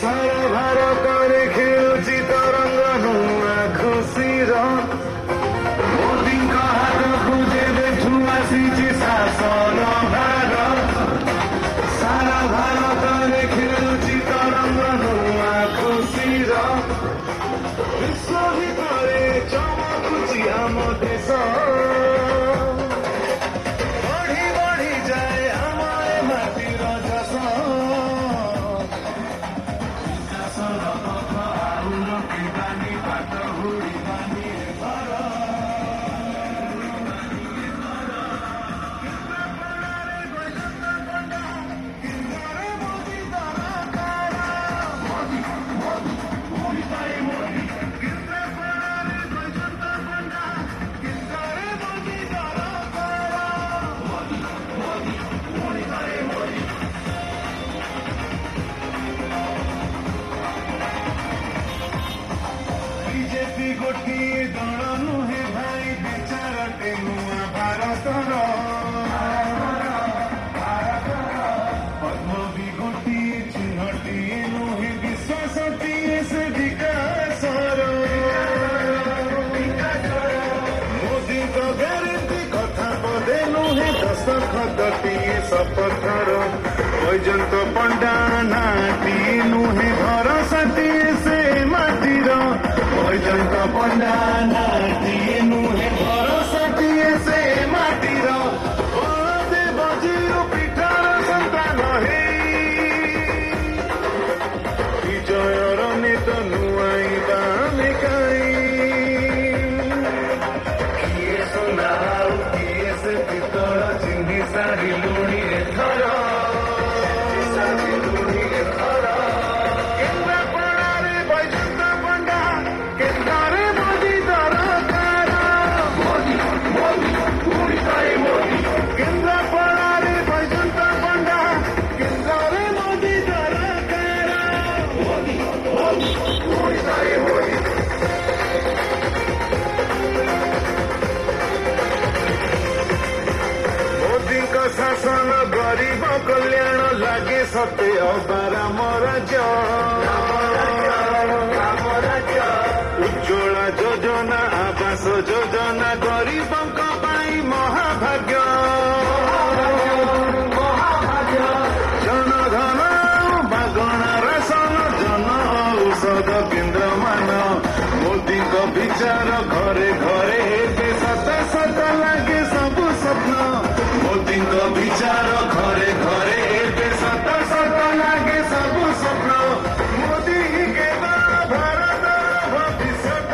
सारा भारतरे खेलुची तरंग नुआ खुशीर मोदीଙ୍କ हातକୁ ଯେବେଠୁ ଆସିଛି ଶାସନ ଭାର सारा भारतरे खेलुची तरंग नुआ खुशीर विश्व भिତରେ चमकुची ଆମ ଦେଶ ବଢି ବଢି ଯାଏ ଆମ ଏ ମାଟିର ଯଶ ବିକାଶର ପଥ ଆଉ ରୋକିବାନି ବାଟ ହୁଡ଼ିବାନି ଘର बीजेपी गोटिए दल नुहे भाई विचारटे नुआ भारतर पद्म भी गोटिए चिन्हटिए नुहे विश्वासटिए से विकासर मोदी तो ग्यारंटी कथा पदे नुहे दस्तखतटिए शपथर वैजंत पंडा नाटिए नुहे भरसाटिए से माटीर वैजंत पंडा नाटिए नुहे भरसाटिए से माटीर बलदे बजिरो पिठार सन्तान विजयर नेत नुआइबा आमे काई किए सुना किए से पितळ चिन्हि सारिलुणी एथर केन्द्रापड़ारे वैजंत पंडा केन्द्रारे मोदी दरकार केन्द्रापड़ारे वैजंत पंडा केन्द्रारे मोदी दरकार मोदीଙ୍କ ଶାସନ ଗରିବ କଲ୍ୟାଣ ଲାଗେ ସତେ ଅବା ରାମ ରାଜ୍ୟ ଉଜ୍ଜ୍ୱଳା ଯୋଜନା ଆବାସ ଯୋଜନା ଗରିବଙ୍କ ପାଇଁ ମହାଭାଗ୍ୟ ଜନଧନ ମାଗଣା ରାସନ ଜନ ଔଷଧ କେନ୍ଦ୍ରମାନ ମୋଦୀଙ୍କ ବିଚାର ଘରେ ଘରେ ହେବେ ସତ ସତ ଲାଗେ ସବୁ ସ୍ୱପ୍ନ ମୋଦୀଙ୍କ ବିଚାର ଘରେ ଘରେ ହେବେ ସତ ସତ ଲାଗେ ସବୁ ସ୍ୱପ୍ନ ମୋଦୀ କେବଳ ଭାରତର ଭବିଷ୍ୟତ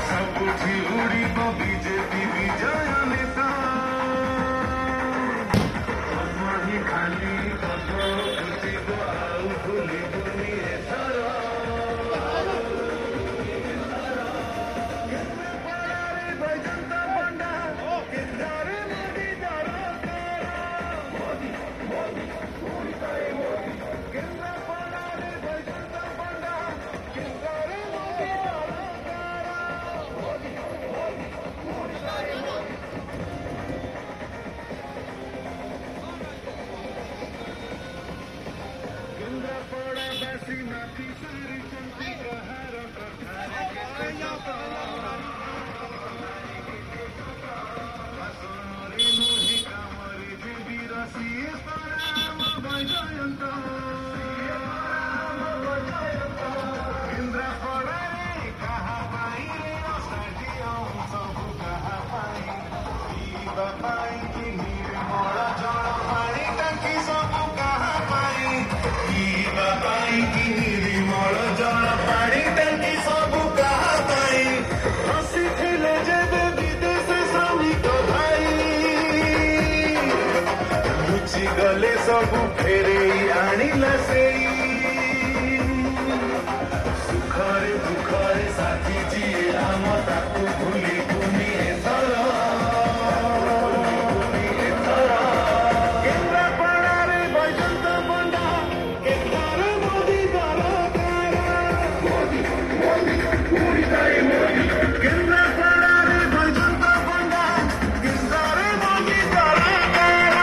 ସବୁଠି ଉଡ଼ିବ ବିଜେପି ବିଜୟ ନେତା ହିଁ ଖାଲି ପଦ ଉଠିବ ଆଉ ଭୁଲିବୁନି ଏଥର କେନ୍ଦ୍ରାପଡ଼ାରେ ବୈଜନ୍ତ ପଣ୍ଡା କେନ୍ଦ୍ରରେ ମୋଦି ଦରକାର କେନ୍ଦ୍ରାପଡ଼ାରେ ବୈଜନ୍ତ ପଣ୍ଡା କେନ୍ଦ୍ରରେ ମୋଦି କେନ୍ଦ୍ରାପଡ଼ାବାସୀ ମାଟି ସାରିଛନ୍ତି ପ୍ରହାର କଥାରେ ଭାଷଣରେ ନୁହେଁ କାମରେ ଯେ ବୀର ସିଏ ପରାମ ବୈଜୟନ୍ତ କେନ୍ଦ୍ରାପଡ଼ାରେ କାହା ପାଇଁ ଷ୍ଟାଡିୟମ ସବୁ କାହା ପାଇଁ ପିଇବା ପାଇଁ କି ନିର୍ମଳ ଜଳ ପାଣି ଟାଙ୍କି ସବୁ କାହା ପାଇଁ ପିଇବା ପାଇଁ କି ନିର୍ମଳ ଜଳ ପାଣି ଟାଙ୍କି ସବୁ କାହା ପାଇଁ ହସିଥିଲେ ଯେବେ ବିଦେଶ ଶ୍ରମିକ ଭାଇ ଲୁଚି ଗଲେ ସବୁ ଫେରେଇ ଆଣିଲା ସେଇ ସୁଖରେ ଦୁଃଖରେ ସାଥି ଯିଏ ଆମ ତାକୁ ଭୁଲିବୁନି ଏଥର କେନ୍ଦ୍ରାପଡ଼ାରେ ବୈଜନ୍ତ ପଣ୍ଡା କେନ୍ଦ୍ରରେ ମୋଦି ଦରକାର କେନ୍ଦ୍ରାପଡ଼ାରେ ବୈଜନ୍ତ ପଣ୍ଡା କେନ୍ଦ୍ରରେ ମୋଦି ଦରକାର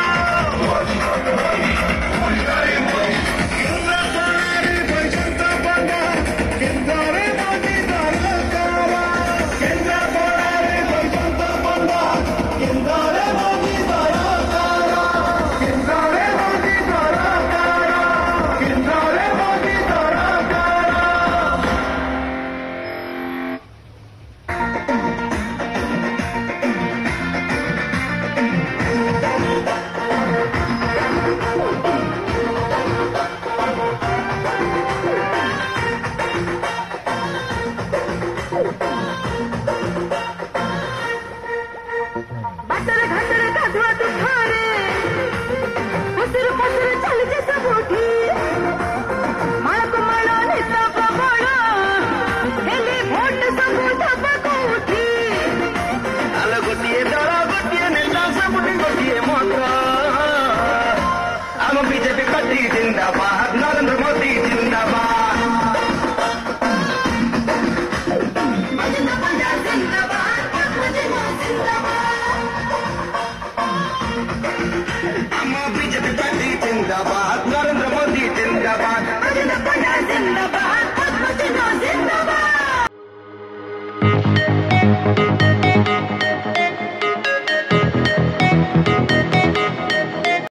जिंदाबाद।